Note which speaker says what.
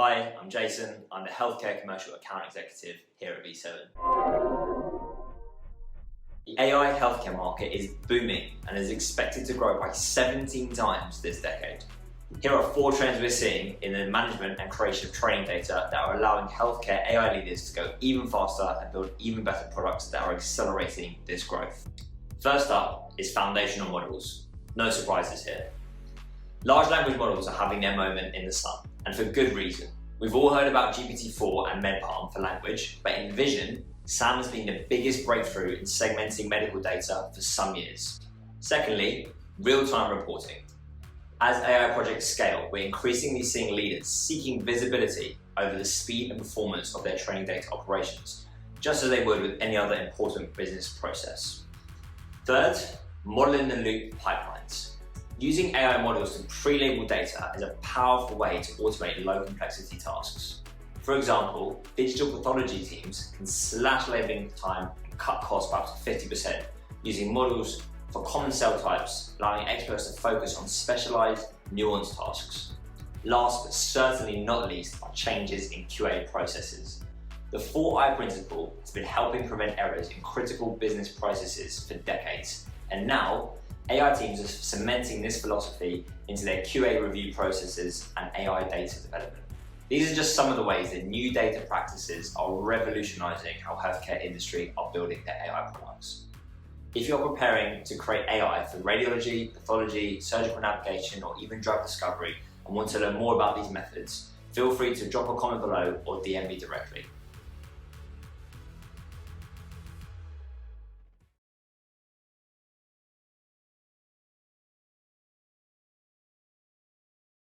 Speaker 1: Hi, I'm Jason. I'm the Healthcare Commercial Account Executive here at V7. The AI healthcare market is booming and is expected to grow by 17 times this decade. Here are 4 trends we're seeing in the management and creation of training data that are allowing healthcare AI leaders to go even faster and build even better products that are accelerating this growth. First up is foundational models. No surprises here. Large language models are having their moment in the sun, and for good reason. We've all heard about GPT-4 and MedPalm for language, but in vision, SAM has been the biggest breakthrough in segmenting medical data for some years. Secondly, real-time reporting. As AI projects scale, we're increasingly seeing leaders seeking visibility over the speed and performance of their training data operations, just as they would with any other important business process. Third, model-in-the-loop pipelines. Using AI models to pre-label data is a powerful way to automate low-complexity tasks. For example, digital pathology teams can slash labeling time and cut costs by up to 50% using models for common cell types, allowing experts to focus on specialized, nuanced tasks. Last but certainly not least are changes in QA processes. The 4I principle has been helping prevent errors in critical business processes for decades, and now AI teams are cementing this philosophy into their QA review processes and AI data development. These are just some of the ways that new data practices are revolutionizing how healthcare industry are building their AI products. If you're preparing to create AI for radiology, pathology, surgical navigation, or even drug discovery and want to learn more about these methods, feel free to drop a comment below or DM me directly.